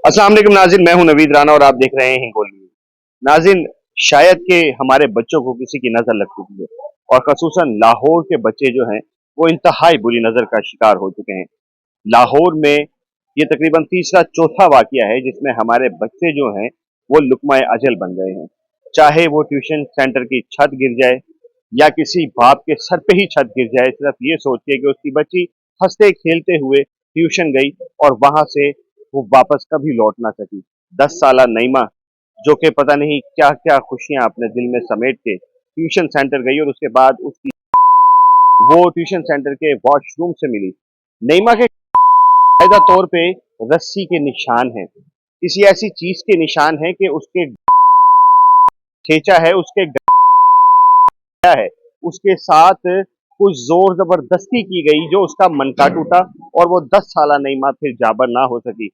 अस्सलाम वालेकुम नाज़रीन, मैं हूं नवीद राना और आप देख रहे हैं हिंगोल न्यूज़। नाज़रीन, शायद के हमारे बच्चों को किसी की नज़र लग चुकी है और ख़ुसूसन लाहौर के बच्चे जो हैं वो इंतहाई बुरी नज़र का शिकार हो चुके हैं। लाहौर में ये तकरीबन तीसरा चौथा वाक़या है जिसमें हमारे बच्चे जो हैं वो लुक़मा अजल बन गए हैं। चाहे वो ट्यूशन सेंटर की छत गिर जाए या किसी बाप के सर पे ही छत गिर जाए, सिर्फ ये सोच के कि उसकी बच्ची हंसते खेलते हुए ट्यूशन गई और वहां से वो वापस कभी लौट ना सकी। 10 साला नईमा जो कि पता नहीं क्या क्या खुशियां अपने दिल में समेट के ट्यूशन सेंटर गई और उसके बाद उसकी वो ट्यूशन सेंटर के वॉशरूम से मिली। नईमा के कायदा तौर पे रस्सी के निशान हैं, किसी ऐसी चीज के निशान हैं कि उसके खींचा है, उसके गया है, उसके साथ कुछ जोर जबरदस्ती की गई जो उसका मनका टूटा और वो 10 साला नईमा फिर जाबर ना हो सकी।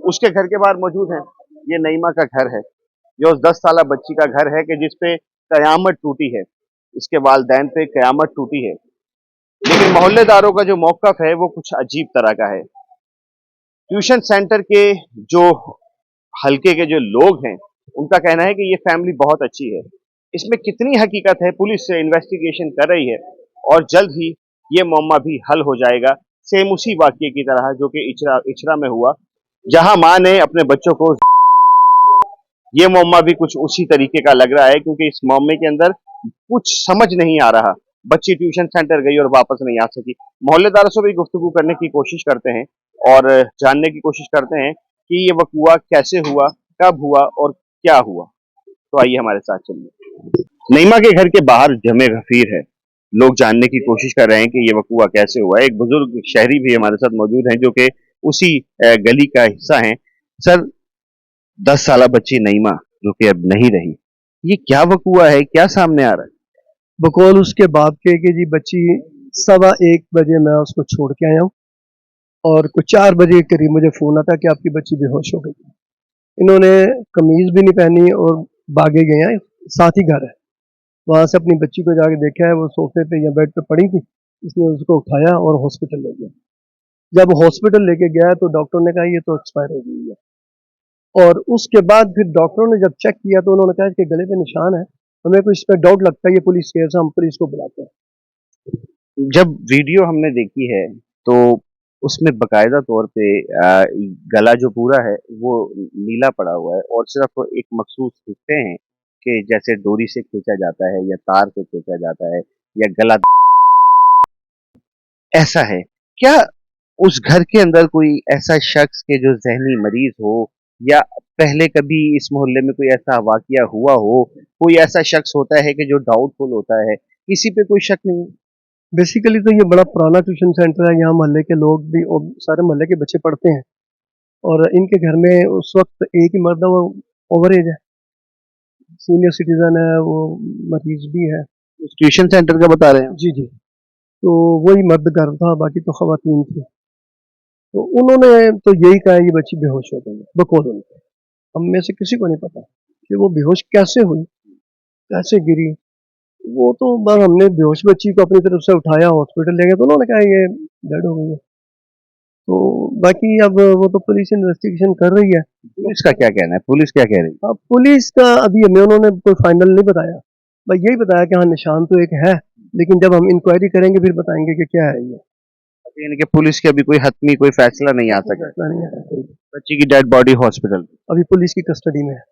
उसके घर के बाहर मौजूद है, ये नईमा का घर है, ये उस 10 साला बच्ची का घर है कि जिसपे कयामत टूटी है, इसके वालदैन पे कयामत टूटी है। लेकिन मोहल्लेदारों का जो मौकफ है वो कुछ अजीब तरह का है। ट्यूशन सेंटर के जो हल्के के जो लोग हैं उनका कहना है कि ये फैमिली बहुत अच्छी है। इसमें कितनी हकीकत है पुलिस से इन्वेस्टिगेशन कर रही है और जल्द ही ये मामला भी हल हो जाएगा, सेम उसी वाक्य की तरह जो कि इचरा इचरा में हुआ, जहां मां ने अपने बच्चों को, ये मामला भी कुछ उसी तरीके का लग रहा है क्योंकि इस मामले के अंदर कुछ समझ नहीं आ रहा। बच्ची ट्यूशन सेंटर गई और वापस नहीं आ सकी। मोहल्लेदारों से भी गुफ्तगू करने की कोशिश करते हैं और जानने की कोशिश करते हैं कि ये वकूआ कैसे हुआ, कब हुआ और क्या हुआ। तो आइए हमारे साथ चलिए। नईमा के घर के बाहर जमे गफीर है, लोग जानने की कोशिश कर रहे हैं कि ये वकूआ कैसे हुआ। एक बुजुर्ग शहरी भी हमारे साथ मौजूद हैं जो कि उसी गली का हिस्सा हैं। सर, 10 साला बच्ची नईमा जो कि अब नहीं रही, ये क्या वकूआ है, क्या सामने आ रहा है? बकौल उसके बाप के कि जी बच्ची 1:15 बजे मैं उसको छोड़ के आया हूँ और कुछ 4 बजे के करीब मुझे फ़ोन आता कि आपकी बच्ची बेहोश हो गई। इन्होंने कमीज़ भी नहीं पहनी और भागे गए हैं, साथ ही घर है। वहाँ से अपनी बच्ची को जाके देखा है, वो सोफे पे या बेड पे पड़ी थी। इसने उसको उठाया और हॉस्पिटल ले गया। जब हॉस्पिटल लेके गया तो डॉक्टर ने कहा ये तो एक्सपायर हो गई है। और उसके बाद फिर डॉक्टरों ने जब चेक किया तो उन्होंने कहा इसके गले पे निशान है, हमें को इस पे डाउट लगता है ये पुलिस केस है, हम पुलिस को बुलाते हैं। जब वीडियो हमने देखी है तो उसमें बकायदा तौर पे गला जो पूरा है वो नीला पड़ा हुआ है और सिर्फ एक मखसूस हिस्से हैं कि जैसे डोरी से खींचा जाता है या तार से खींचा जाता है या गला ऐसा है। क्या उस घर के अंदर कोई ऐसा शख्स के जो ज़हनी मरीज़ हो या पहले कभी इस मोहल्ले में कोई ऐसा वाक़या हुआ हो, कोई ऐसा शख्स होता है कि जो डाउटफुल होता है, किसी पे कोई शक नहीं है? बेसिकली तो ये बड़ा पुराना ट्यूशन सेंटर है, यहाँ मोहल्ले के लोग भी और सारे मोहल्ले के बच्चे पढ़ते हैं और इनके घर में उस वक्त एक ही मर्द है, वो ओवर एज है, सीनियर सिटीजन है, वो मरीज भी है। उस ट्यूशन सेंटर का बता रहे हैं? जी जी। तो वही मर्द घर था, बाकी तो खवातीन थी। तो उन्होंने तो यही कहा ये बच्ची बेहोश हो गई है, बकौल उनके। हम में से किसी को नहीं पता कि वो बेहोश कैसे हुई, कैसे गिरी। वो तो बस हमने बेहोश बच्ची को अपनी तरफ से उठाया, हॉस्पिटल ले गए, तो उन्होंने कहा ये डेड हो गई है। तो बाकी अब वो तो पुलिस इन्वेस्टिगेशन कर रही है। पुलिस का क्या कहना है? पुलिस क्या कह रही है? अब पुलिस का अभी हमें उन्होंने कोई फाइनल नहीं बताया, बस यही बताया कि हाँ निशान तो एक है, लेकिन जब हम इंक्वायरी करेंगे फिर बताएंगे कि क्या है ये। यानी कि पुलिस के अभी कोई हतमी कोई फैसला नहीं आ कोई सका। फैसला नहीं है, बच्ची की डेड बॉडी हॉस्पिटल। अभी पुलिस की कस्टडी में है।